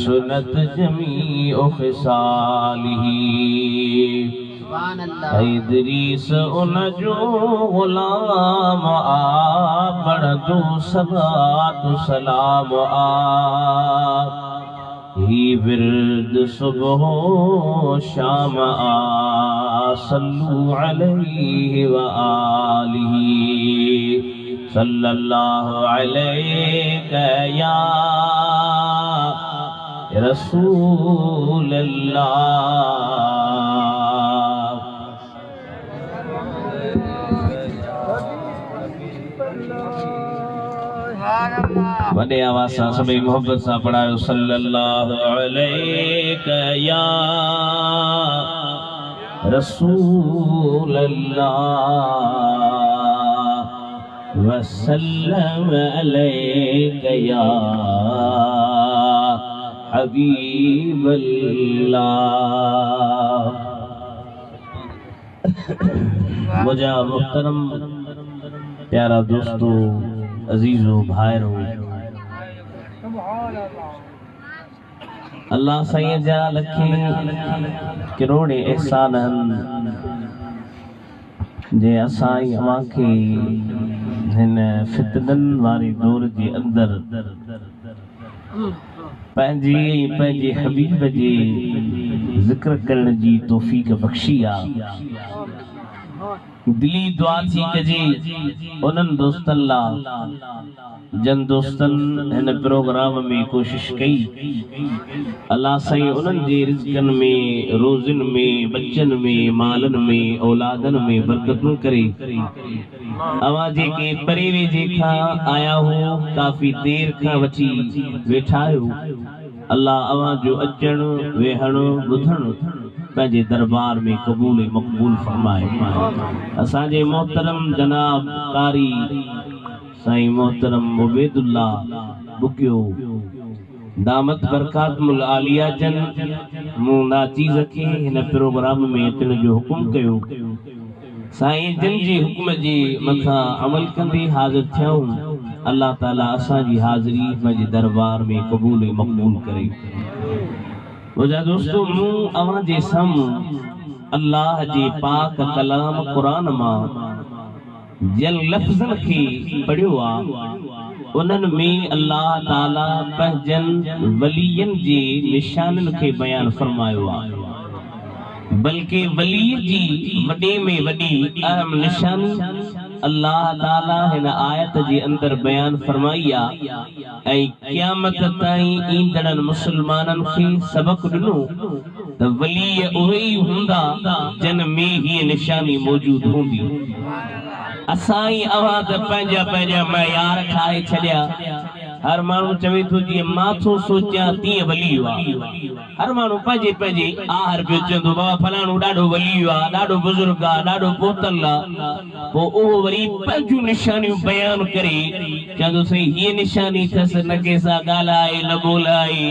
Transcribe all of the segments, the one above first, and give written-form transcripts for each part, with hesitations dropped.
सुनत जमीउ खिसालिही इदरीस उन जो गुलाम आ बड़दो सलात सलाम आ ही विरद सुबह शाम आ सल्लु अलैहि व आलिही सल्लल्लाहु अलैका या रसूल अल्लाह। वॾे आवाज़ सां सभई मोहब्बत सां पढ़ायो सल्लल्लाहु अलैका या रसूल अल्लाह वसल्लम अलैका या हबीब अल्लाह। मुझा मुहतरम प्यारा दोस्तों अजीजो भाइरो अल्लाह साईं जा लखे करोड़े एहसान जे असाई अवां खे हिन फितनन वारे दौर जे अंदर पंहिंजे हबीब जे ज़िक्र करण जी तौफ़ीक़ बख़्शी आहे। दिली दुआ थी कजे उन्हनि दोस्तनि लाइ जन दोस्तनि हिन प्रोग्राम में कोशिश कई अल्लाह साईं उन्हनि जे रिज़्क़नि में रोज़नि में बच्चनि में मालनि में औलादनि में बरकतूं करे। अवां जेके परे वेझे खां आया हो काफ़ी देर खां वठी वेठा आहियो अल्लाह अवां जो अचणु वेहणु ॿुधणु पंहिंजे दरबार में क़बूल मक़बूल फरमाए। असांजे मोहतरम जनाब कारी साईं मोहतरम उबैदुल्लाह बुकियो दामत बरकातुल आलिया जन मूं नाचीज़ खे हिन प्रोग्राम में अचण जो हुकुम कयो। साईं जिन जे हुक्म जे मथां अमल कंदे हाज़िर थियूं अल्लाह ताला असांजी हाज़िरी पंहिंजे दरबार में क़बूल मक़बूल करे। मुझा दोस्तों मूं अवां जे साम्हूं अल्लाह जे पाक कलाम क़ुरान मां जल लफ़्ज़नि खे पढ़ियो आहे। उन्हनि में अल्लाह ताला पंहिंजनि वलियनि जे निशाननि खे बयान फरमायो आहे। बल्कि वलीअ जी वॾे में वॾी अहम निशानी अल्लाह ताला हिन आयत जे अंदर बयान फरमाई आहे ऐं क़यामत ताईं ईंदड़नि मुसलमाननि खे सबक ॾिनो त वलीअ उहे ई हूंदा जिन में हीअ निशानी मौजूद हूंदी। असां ई अवां त पंहिंजा मयार ठाहे छॾिया। हर माण्हू चवे थो जीअं मां थो सोचियां तीअं वली आहे। हर माण्हू पंहिंजे आहर पियो चवंदो बाबा फलाणो ॾाढो वली आहे ॾाढो बुज़ुर्ग आहे ॾाढो पोतल आहे। पोइ उहो वरी पंहिंजूं निशानियूं बयान करे चवंदो साईं हीअ निशानी अथसि न कंहिंसां ॻाल्हाए न ॿोलाए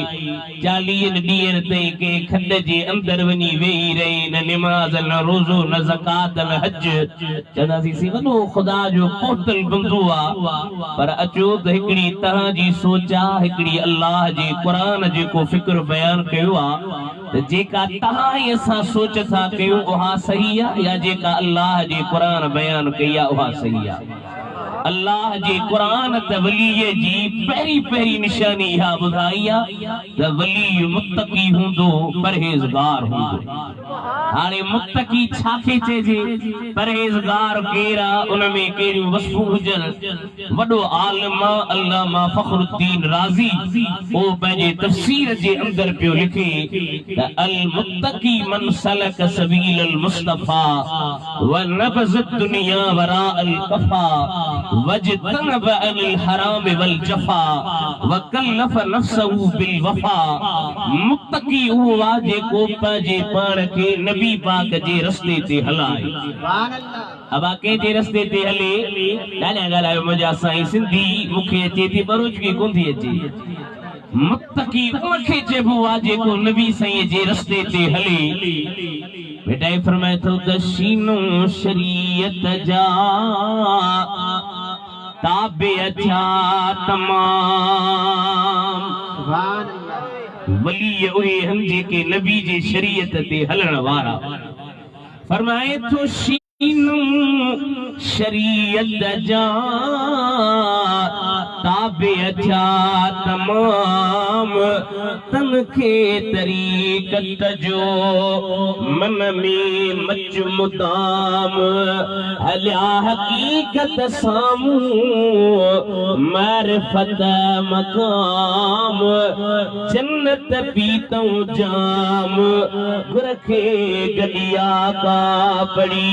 40 ॾींहं ताईं कंहिं खॾ जे अंदरि वञी वेही रहे न निमाज़ न रोज़ो न ज़कात न हज। चवंदासीं वॾो ख़ुदा जो पोतल बंदो आहे पर अचो त हिकिड़ी तरह जी सोच आहे हिकिड़ी अल्लाह जे क़ुरान जेको फ़िक्र बयान कयो आहे त जेका तव्हां ई असां सोच था कयूं उहा सही आहे या जेका अल्लाह जे क़ुरान बयान कई आहे उहा सही आहे। अल्लाह जे क़ुरान त वलीअ जी पहिरीं निशानी इहा ॿुधाई आहे त वली मुत्तक़ी हूंदो परहेज़गार हूंदो। हाणे मुत्तक़ी छा खे चइजे परहेज़गार केरु आहे उन में कहिड़ियूं वस्फ़ूं हुजनि। वॾो आलिम अल्लामा फ़खरुद्दीन राज़ी उहो पंहिंजे तफ़सीर जे अंदरि पियो लिखे त अल मुत्तक़ी मन सलक सबील मुस्तफ़ा व नबज़ दुनिया वरा अल कफ़ा वजतनब अनिल हराम वल जफा वकल्लफ नफ्सहु बिल वफा। मुत्तक़ी उहो आहे जेको पंहिंजे पाण खे नबी पाक जे रस्ते ते हलाए। अब कंहिंजे रस्ते ते हले ॾाढा ॻाल्हायो मुंहिंजा साईं सिंधी मूंखे अचे थी बरोजगी कोन थी अचे। मुत्तक़ी उनखे चइबो आहे जेको नबी साईं जे रस्ते ते हले। बेटा फरमाए थो त शीनो शरीयत जा ताबे अच्छा तमाम वली उहे हन जेके नबी जे शरीयत ते हलण वारा। फरमाए तो शरीयत जा ताबे अच्छा तमाम तनखे तरीक़त जो मन में मच मुदाम हलिया हकीकत सामू मारिफत मकाम जन्नत पीतों जाम गुरखे गलिया का पड़ी।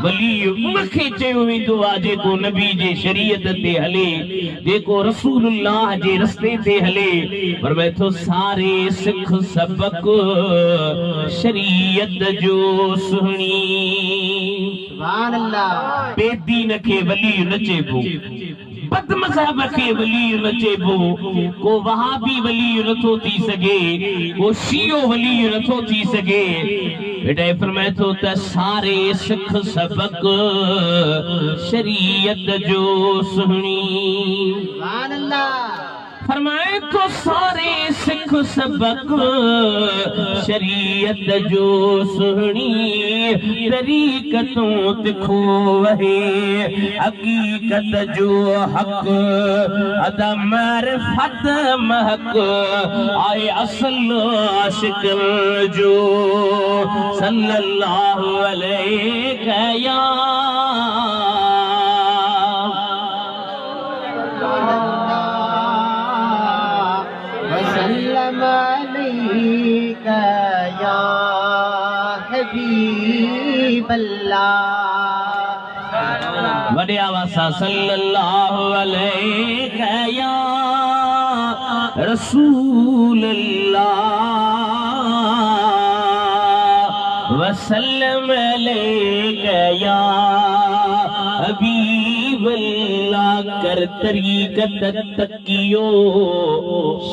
वली उनखे चयो वेंदो आहे जेको नबी जे शरीयत ते हले, जेको रसूलुल्लाह जे रस्ते ते हले। पर मैं तो सारे सिख सबक शरीयत जो सुहणी। सुभान अल्लाह। बेदीन खे वली न चइबो, बद मज़हब खे वली न चइबो, को वहाबी वली नथो थी सघे, को शियो वली नथो थी सघे। बेटा फरमाए थो त सारे सिख सबक शरीयत जो सुहणी। सुभान अल्लाह। फरमाए तो सारे सिख सबक शरीयत जो सुहणी तरीक़तों तिखो वहे हकीकत जो हक अदा मारिफत महक आए असल आशिक जो सल्लल्लाहु अलैहि या या हबीब अल्लाह। बड़े आवाज़ सा सल्लल्लाहु अलैहि या रसूल अल्लाह वसल्लम अलैहि या हबीब अल्लाह कर तरीक़त तकियो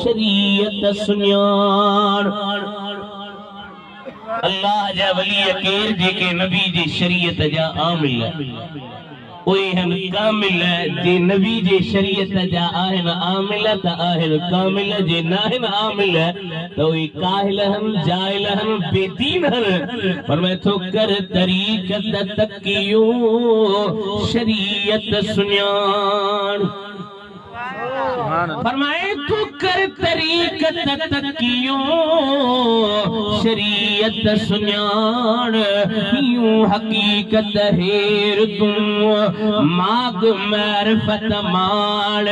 शरीयत सुन्यान। अल्लाह जा वली केर जेके नबी जी शरीयत जा आमिल ओए हम कामिल जे नबी जे शरीयत जा आहिन आमिल त आहिन कामिल जे नाहिन आमिल त ओए काहिल हम जाहिल हम बेदीन हन। पर मैं तो कर तरीक़त तकियो शरीयत सुन्यान। फरमाए तू कर तरीक़त तकियो शरीयत सुन्यान। यूं हकीकत हेर तू माग मारिफत मान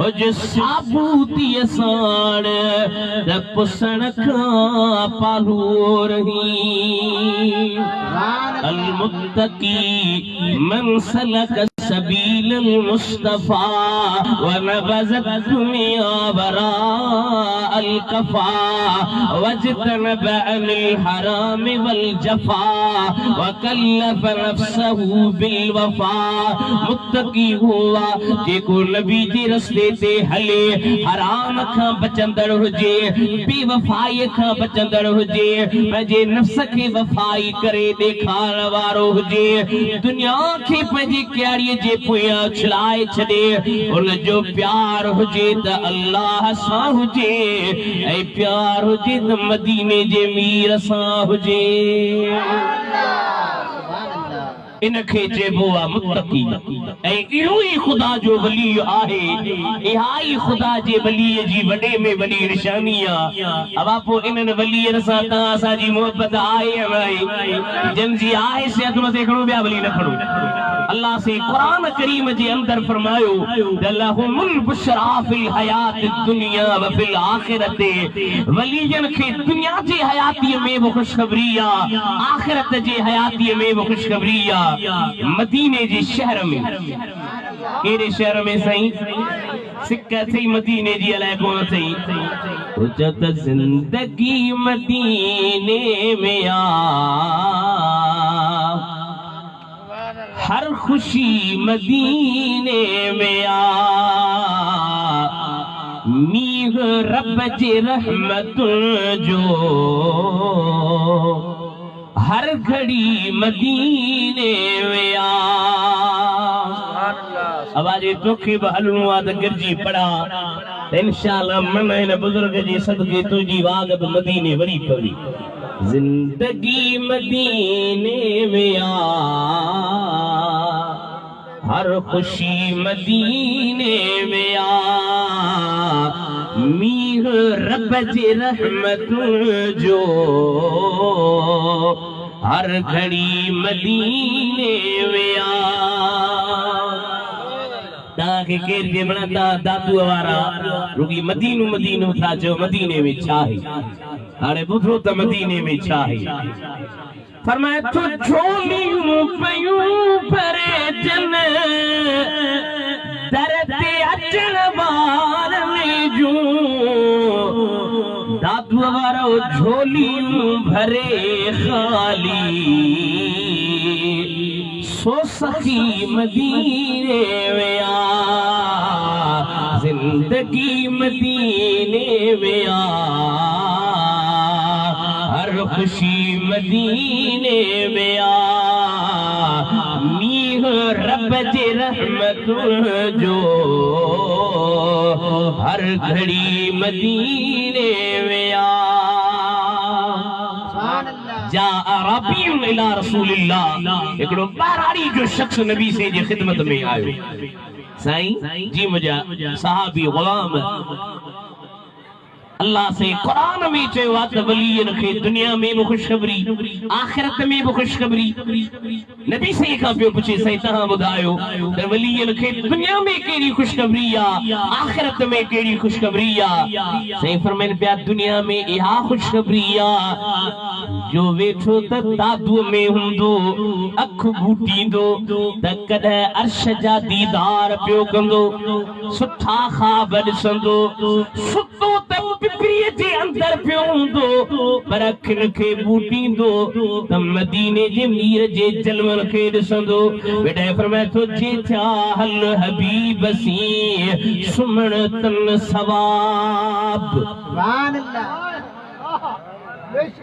उज साबूती असान त पुसण खां पालू रही। अल मुत्तकी मन सलक सबील मुस्तफा ونبذت الدنيا وراء الكفا واجتنب عن الحرام والجفا وكلف نفسه بالوفا। मुत्तकी हुआ जेको नबी जे रस्ते ते हले हराम खां बचंदड़ हुजे बेवफाई खां बचंदड़ हुजे पंहिंजे नफ्स खे वफाई करे ॾेखारण वारो हुजे दुनिया खे पंहिंजी क्यारीअ जे पोयां छिलाए छॾे उन जो प्यार हुजे त अल्लाह सां हुजे ऐं प्यार हुजे त मदीने जे मीर सां हुजे। इनखे चइबो आहे मुत्तकी ऐं इहो ई ख़ुदा जो वली आहे। इहा ई ख़ुदा जे वलीअ जी वॾे में वॾी निशानी आहे। अबा पोइ इन्हनि वलीअ सां तव्हां असांजी मोहबत आहे या न आहे? जिन जी आहे सिहत मथे खणो ॿिया वली न खणो। अल्लाह से कुरान करीम जे अंदर फरमायो लहुमुल बुशरा फिल हयात दुनिया व फिल आखिरत। वलीयन खे दुनिया जे हयातीअ में बि खुशखबरी आहे आखिरत जे हयातीअ में बि खुशखबरी आहे। मदीने जे शहर में कहिड़े शहर में सही सिक थी मदीने जी अलाए कोन थी उजत जिंदगी मदीने में आ हर खुशी मदीने में आ मीह रब जे रहमत जो हर घड़ी मदीने में आ। अब आज तोखे बि हलणो आहे त गिरजी पड़ा इंशाअल्लाह मन इन बुजुर्ग जी सदके तुझी वाग मदीने वरी पवी जिंदगी मदीने में आ हर खुशी मदीने में आ मीर रब जी रहमत जो हर घड़ी मदीने में आ ताके केर जे बणा दादू वारा रुगी मदीनो मदीनो था जो मदीने में छा है हाणे बुधो त मदीने में छा है फरमाए तो झोलियूं पयूं परे जन दर ते अचण वार में जूं दादू वारो झोलियूं भरे खाली सो सखी मदीने में आ जिंदगी मदीने में आ हर खुशी मदीने में आ मीह रब जी रहमत जो हर घड़ी मदीने में आ जा अरबियुन इला रसूलिल्लाह एकड़ो बाराड़ी जो शख्स नबी से जे खिदमत में आयो साईं जी मुझा सहाबी गुलाम अल्लाह से कुरान में चयो आहे त वलीयन खे दुनिया में भी खुशखबरी आखिरत में भी खुशखबरी नबी से का पियो पूछे सही तहां बुधायो त वलीयन खे दुनिया में केड़ी खुशखबरी आ आखिरत में केड़ी खुशखबरी आ सही फरमाइन पिया दुनिया में इहा खुशखबरी आ जो वेठो त दादू में हुंदो अख बूटींदो त कदे अर्श जा दीदार पियो कंदो सुठा ख्वाब ॾिसंदो सुतो त पिपरीअ जे अंदर पियो हूंदो पर अखियुनि खे बूटींदो त मदीने जे मीर जे जलवनि खे ॾिसंदो बेटा फरमाए थो जे थिया हल हबीब सी सुमण तन सवाब सुभान अल्लाह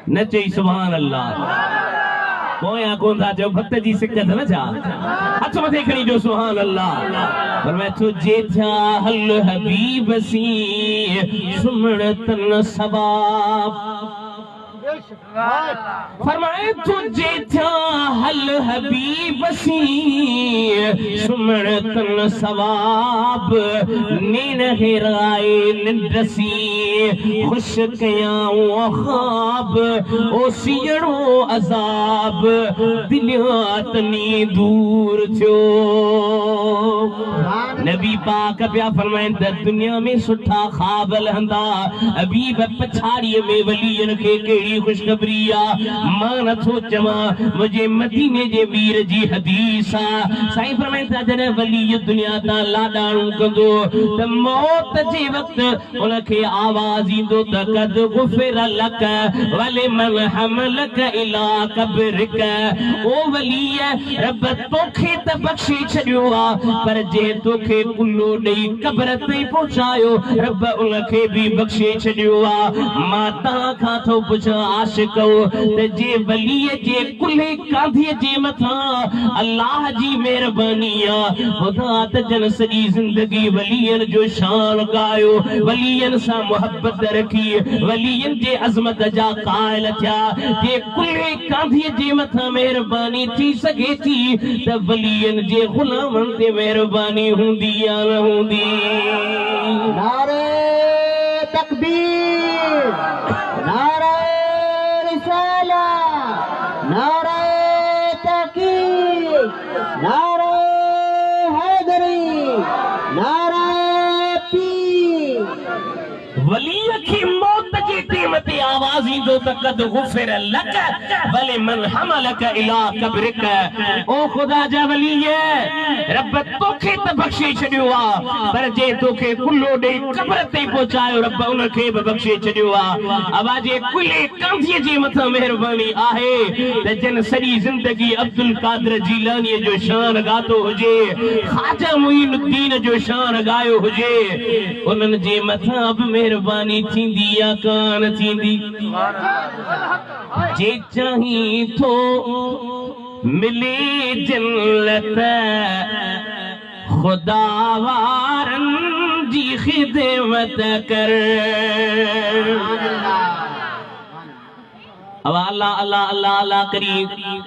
न चई सुभान अल्लाह पोया कोन था जो भक्त जी सिकत न जा हथ मथे खणी जो सुभान अल्लाह फरमाए थो जे थिया हल हबीब सी सुमण तन सवाब फरमाए थो जे थिया हल हबीब सी सुमण तन सवाब नीन हेराए निंदसी खुश कयाऊं ख्वाब ओ सियणो अजाब दुनिया तनी दूर थियो नबी पाक पिया फरमाइन त दुनिया में सुठा ख्वाब लहंदा हबीब पछाड़ीअ में वलीयन खे केड़ी खुशखबरी आ मां नथो चवां मुझे मदीने जे वीर जी हदीस आ साईं फरमाइन था जॾहिं वली दुनिया तां लाडाणू कंदो त मौत जे वक्त उनखे आवाज़ ईंदो त कद गुफिर लक वले मन हमलक इला कब्रिक ओ वली रब तोखे त बख्शे छॾियो आ पर जे तोखे कुल्लो ॾेई कब्र ताईं पहुचायो रब उनखे बि बख्शे छॾियो आ मां तव्हां खां थो पुछां आशिको ते जे वलीअ जे कुल्हे कांधीअ जे मथां अल्लाह जी मेहरबानी आ खुदा त जन सॼी ज़िंदगी वलीअन जो शान गायो वलीअन सां मोहब्बत रखी वलीअन जे अज़मत जा क़ाइल थिया जे कुल्हे कांधीअ जे मथां मेहरबानी थी सघे थी त वलीअन जे गुलामन ते मेहरबानी हूंदी या न हूंदी नारे तकबीर नारे रिसाला नारे तहकीक नारे हैदरी नारे पीर वलीअ खे मौत जे टेम ते आवाज़ ईंदो त कद गुफिर लक वले मन हमलक इला कब्रिक ओ खुदा जा वलीअ रब तोखे त बख्शे छॾियो आ पर जे तोखे कुल्लो ॾेई कब्र ते पहुचायो रब उनखे बि बख्शे छॾियो आ आवाज़ कुल्ले कांधीअ जे मथां मेहरबानी आहे त जन सॼी ज़िंदगी अब्दुल कादिर जीलानीअ जो शान गातो हुजे ख्वाजा मुईनुद्दीन जो शान गायो हुजे उन्हनि जे मथां बि मेहरबानी थींदी या कान थींदी जे चाही थो मिले जन्नत खुदा वारन जी खिदमत कर। अब अल्लाह अल्लाह अल्लाह अल्लाह करी,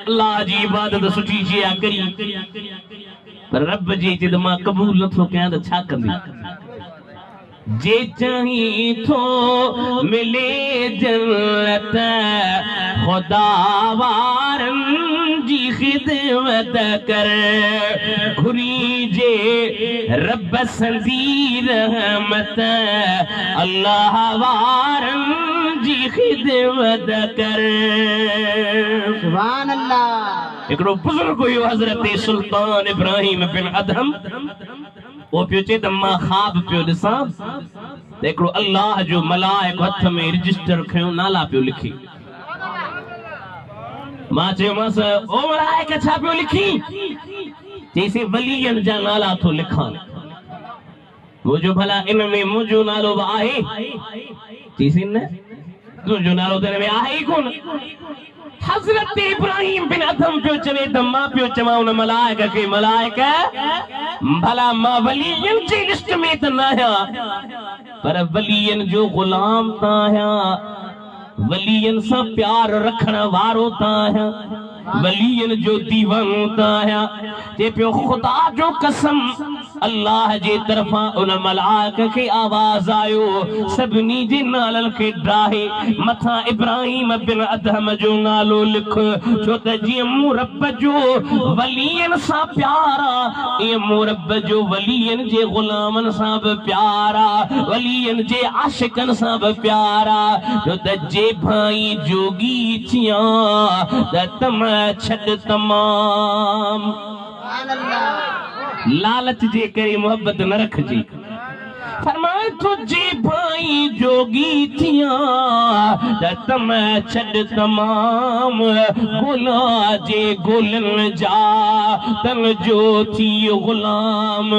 अल्लाह जी इबादत सुठी जिया करी, पर रब जी जिद मां कबूल नथो कयां त छा कंदी? जे चाही थो मिले जन्नत खुदा वारन जी खिदमत कर। घुरी जे रब संदी रहमत अल्लाह वारन जी खिदमत कर। सुभान अल्लाह। एकड़ो बुजुर्ग हुयो हजरत सुल्तान इब्राहिम बिन अदहम, वो पियो चे त मां ख्वाब पियो ॾिसां त हिकिड़ो अल्लाह जो मलाइक हथ में रजिस्टर खयो, नाला पियो लिखी। मां चयोमांसि ओ मलाइक छा पियो लिखी? चईसि वलीअनि जा नाला थो लिखां। मुंहिंजो भला इन में मुंहिंजो नालो बि आहे? चईसि न, तुंहिंजो नालो त हिन में आहे ई कोन। हजरत इब्राहिम बिन अदहम पियो चवे त मां पियो चवां उन मलाइक खे, मलाइक भला मां वलीअनि जी लिस्ट में त न आहियां, पर वलीअनि जो गुलाम त आहियां, वलीअनि सां प्यार रखण वारो त आहियां, वलीअनि जो दीवानो त आहियां। जे पियो खुदा जो कसम, अल्लाह जे तरफां उन मलाइक खे आवाज़ आयो, सभिनी जे नालनि खे ड्राहे मथां इब्राहिम बिन अदहम जो नालो लिख, छो त जीअं मूं रब जो वलीअनि सां प्यार आहे, ईअं मूं रब जो वलीअनि जे गुलामनि सां बि प्यार आहे, वलीअनि जे आशिकनि सां बि प्यार आहे। छो त जे भाई जोगी थिया त तम छॾ तमाम। लालच जे करे मोहब्बत न रखजी। फरमाए तुझे भाई जोगी थिया त तम छॾ तमाम, गुला जे गुलनि जा तन जो थी गुलाम,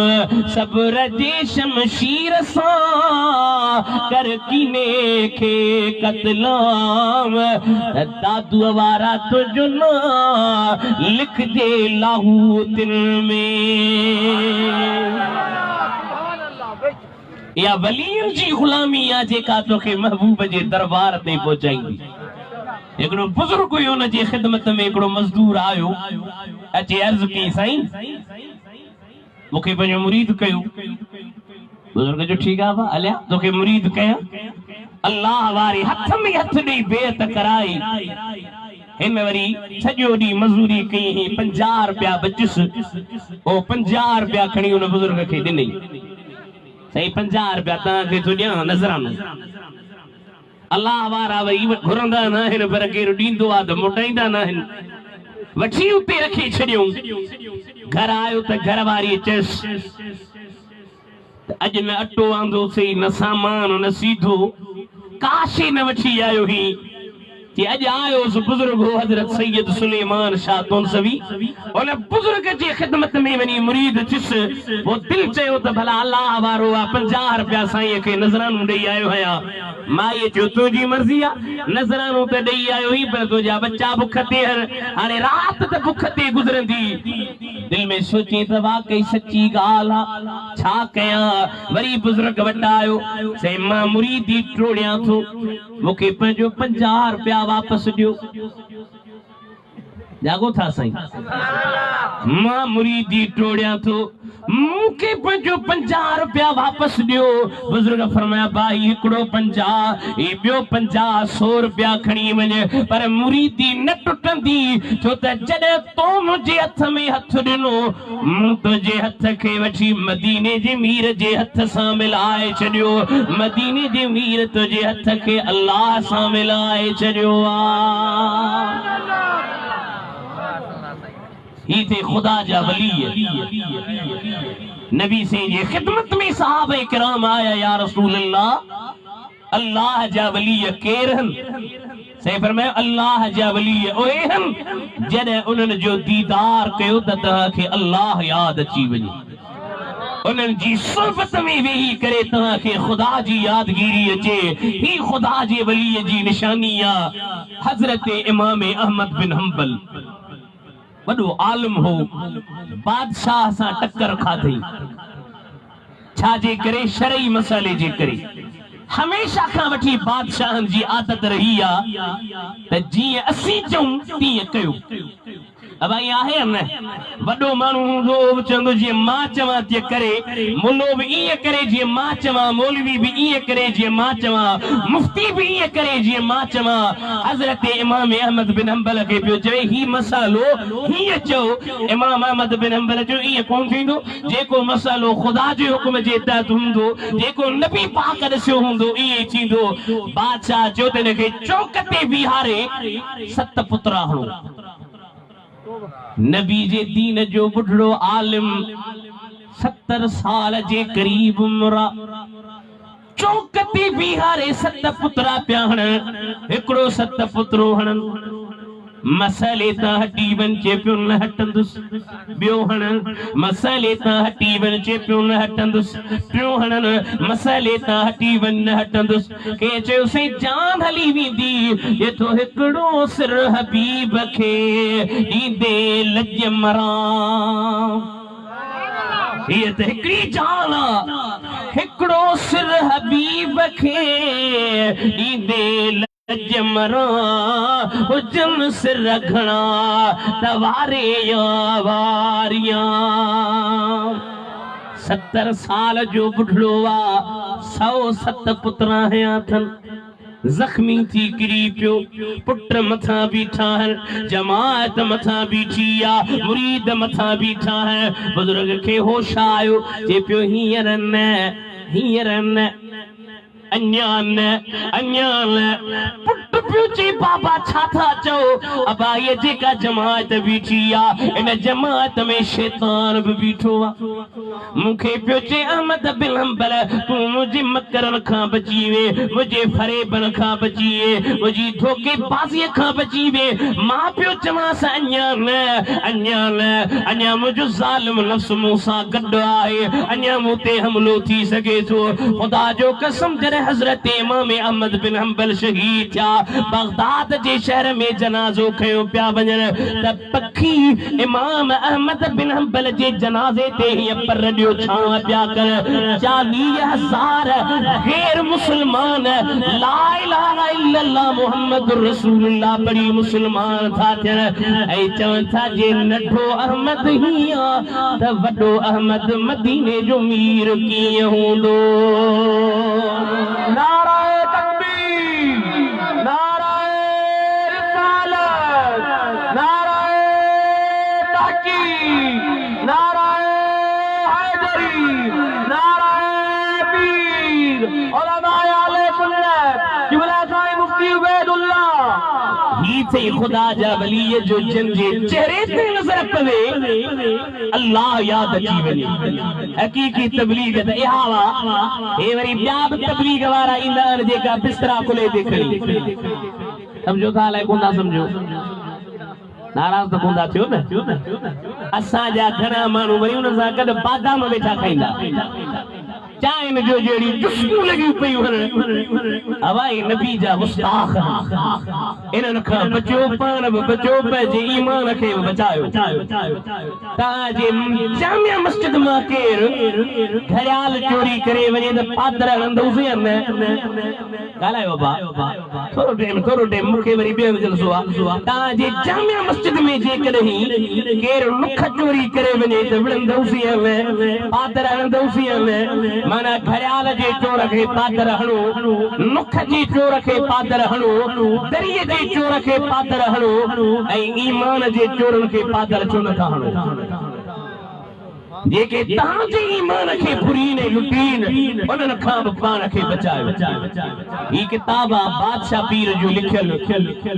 सब्र जे शमशीर सां कर कीने खे कतलाम, दादू वारा तुझो न लिख दे लाहूतिन में। या वलीअनि जी गुलामी आहे जेका तोखे महबूब जे दरबार ते पहुचाईंदी। हिकिड़ो बुजुर्ग हुयो, हुन जी ख़िदमत में हिकिड़ो मज़दूर आयो, अचे अर्ज़ कई साईं मूंखे पंहिंजो मुरीद कयो। बुजुर्ग जो ठीकु आहे, हलिया तोखे मुरीद कयां। अल्लाह वारे हथ में हथ ॾेई बेअत कराई। हिन वरी सॼो ॾींहुं मज़दूरी कई, 50 रुपया बचिस, ओ 50 रुपया खणी हुन बुजुर्ग खे ॾिनई। सही 50 रुपया तव्हांखे थो ॾियां नज़रानो। अल्लाह वारा वरी घुरंदा न आहिनि, पर केरु ॾींदो आहे त मोटाईंदा न आहिनि। वठी उते रखी छॾियूं। घर आयो त घर वारी चयसि अॼु न अटो आंदोसीं, न सामान, न सीधो, काशे न वठी आयो ही। कि अज आयो बुजुर्ग हो हजरत सैयद सुलेमान शाह तोनसवी, उन बुजुर्ग जी खिदमत में वनी मुरीद थिस। वो दिल चयो त भला अल्लाह वारो आ, 50 रुपया साईं खे नज़रानो ॾेई आयो आहियां। माईअ चयो तुंहिंजी मर्ज़ी आहे, नज़रानो त ॾेई आयो ही, पर तुंहिंजा बच्चा बुख ते हाणे राति त बुख ते गुज़रंदी। दिल में सोची त वाकई सच्ची ॻाल्हि आहे, छा कयां। वरी बुजुर्ग वटि आयो, से मां मुरीदी टोड़ियां थो, मूंखे पंहिंजो 50 रुपया वापस ॾियो। जागो था साईं, मां मुरीदी टोड़ियां थो, मूंखे पंहिंजो 50 रुपया वापस ॾियो। बुजुर्ग फरमाया भाई हिकिड़ो 50, ही ॿियो 50, 100 रुपया खणी वञे, पर मुरीदी न टुटंदी। छो त जॾहिं तो मुंहिंजे हथ में हथ ॾिनो, मूं तुंहिंजे हथ खे वठी मदीने जे मीर जे हथ सां मिलाए छॾियो। मदीने जे मीर तुंहिंजे हथ खे अल्लाह सां मिलाए छॾियो आहे। ही थे खुदा जा वली। नबी से ये खिदमत में साहबे किराम आया, या रसूल अल्लाह, अल्लाह जा वली केरन? से फरमाया अल्लाह जा वली ओए हन जॾहिं उन्हनि जो दीदार कयो त तव्हांखे अल्लाह यादि अची वञे। उन्हनि जी सुहबत में वेही करे तव्हांखे खुदा जी यादगिरी अचे। ही खुदा जे वलीअ जी निशानी आहे। हज़रत इमाम अहमद बिन हंबल वॾो आलिम हो, बादशाह सां टक्कर खाधई। छाजे करे शरई मसाले जे करे हमेशा खां वठी बादशाहन जी आदत रही आ त जीअं असीं चऊं तीअं कयो। अब आई आहे न वडो मानू हुंदो चंदो जी मां चवा ते करे, मुल्लो भी इए करे जी मां चवा, मौलवी भी इए करे जी मां चवा, मुफ्ती भी इए करे जी मां चवा। हजरत इमाम अहमद बिन हंबल के पियो चवे ही मसालो ही चो। इमाम अहमद बिन हंबल जो इए कोन थींदो जेको मसालो खुदा जे हुक्म जे तहत हुंदो, जेको नबी पाक दस्यो हुंदो इए थींदो। बादशाह जो तने के चौक ते बिहारे 7 पुत्रा हणो। नबी जे दीन जो बुढ़ो आलिम 70 साल जे करीब उम्र चौक ते बिहारे 7 पुत्रा पिया हणन। हिकड़ो 7 पुत्रो हणन मसाले ता हटी वन चे पियो न हटंदुस, बियो हणन मसाले ता हटी वन चे पियो न हटंदुस, पियो हणन मसाले ता हटी वन न हटंदुस। के चयो से जान हली वेंदी ये तो हिकड़ो सिर हबीब खे ॾींदे लज मरां। ये तो हिकड़ी जान हिकड़ो सिर हबीब खे ॾींदे जमरा हुजन सिर रखना तवारे या वारियां। 70 साल जो बुढ़ो आ 107 पुत्रा हया थन। जख्मी थी किरी पियो, पुट मथा बीठा है, जमात मथा बीठी आ, मुरीद मथा बीठा है। बुजुर्ग के होश आयो जे पियो हींअर न अन्यान पुट पियो चे बाबा छा था चो। अबा ये जेका जमात बीठी आ इन जमात में शैतान भी बीठो आ। मुखे पियो चे अहमद बिन हंबल तू मुझे मकरन खां बची वे, मुझे फरेबन खां बची वे, मुझी धोखेबाज़ीअ खां बची वे। मां पियो चवांस अञा मुझो ज़ालिम नफ्स मूंसां गॾु आहे, अञा मूं ते हमलो थी सघे थो। खुदा जो कसम जॾहिं हजरत इमाम अहमद बिन हंबल शहीद थिया, बगदाद जे शहर में जनाज़ो खयो पिया वञण त पखी इमाम अहमद बिन हंबल जे जनाज़े ते हीअं पर ॾियो छां पिया कर। 40,000 गैर मुसलमान ला इलाहा इल्लल्लाह मुहम्मदुर रसूलुल्लाह पढ़ी मुसलमान था थियण ऐं चवनि था जे नंढो अहमद ही आ त वॾो अहमद मदीने जो मीर कीअं हूंदो। नाराए तकबीर, नाराए रिसालत, नाराए तहकीक, नाराए हैदरी, नाराए पीर, उलमाए आले सुन्नत, किबला साईं मुफ्ती उबैदुल्लाह। ही थे खुदा जा वली जो जन जे चेहरे ते नजर पवे अल्लाह याद अची वञे। हकीकी तबलीग त इहा वा। हे वरी ॿिया बि तबलीग वारा ईंदा आहिनि जेका बिस्तरा खुले ते खणी। सम्झो था अलाए कोन था सम्झो, नाराज़ त कोन था थियो न। असांजा घणा माण्हू वरी हुन सां गॾु बादाम वेठा खाईंदा, चांहि में जो जहिड़ी दुश्मन लगी पयूं हणण। हवाई नबी जा गुस्ताख इन्हनि खां बचो, पाण बि बचो, पंहिंजे ईमान खे बि बचायो। तव्हांजे जामिया मस्जिद मां केरु घड़ियाल चोरी करे वञे त पादर हणंदोसीं या न? ॻाल्हायो बाबा, थोरो टाइम मूंखे वरी ॿियो जलसो आहे। तव्हांजे जामिया मस्जिद में जेकॾहिं केरु नुख चोरी करे वञे त विढ़ंदोसीं या न? पादर हणंदोसीं या न? माना घड़ियाल जे चोर खे पादर हणो, नुख जे चोर खे पादर हणो, दरिये जे चोर खे पादर हणो ऐं ईमान जे चोरनि खे पादर छो नथा हणो? जेके तव्हांजे ईमान खे फुरीन लुटीन उन्हनि खां बि पाण खे बचायो। ही किताब आहे बादशाह पीर जो लिखियल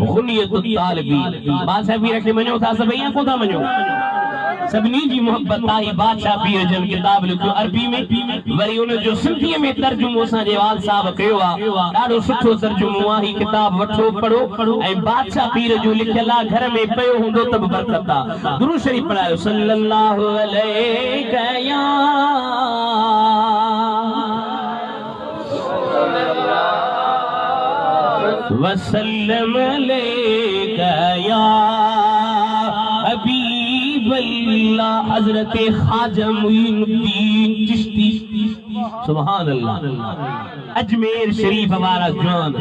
गुनियत तालिबीन। बादशाह पीर खे मञो था सभई या कोन था मञो? सभिनी जी मोहब्बत आई। बादशाह पीर जन किताब लिखियो अरबी में, वरी उन जो सिंधीअ में तर्जुमो असांजे वाल साहब कयो आहे। ॾाढो सुठो तर्जुमो आहे। ही किताब वठो पढ़ो ऐं बादशाह पीर जो लिखियल आहे, घर में पियो हूंदो त बि बरकत आहे। दुरूद शरीफ पढ़ायो सल्लल्लाहु अलैहि या वसल्लम अलैका या हबीब अल्लाह। हजरत ख्वाजा मुईनुद्दीन चिश्ती सुभान अल्लाह। अजमेर शरीफ वाला जान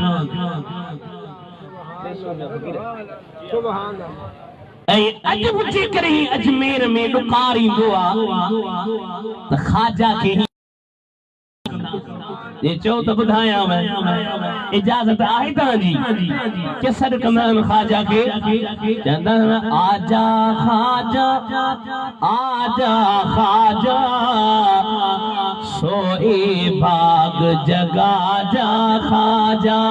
अज मुझे करे अजमेर में डुकारी दुआ त खाजा के ये चो तो बुधाया मैं इजाजत आहे ताजी केसर कमान खाजा के चंदा आजा खाजा सोए भाग जगा जा खाजा।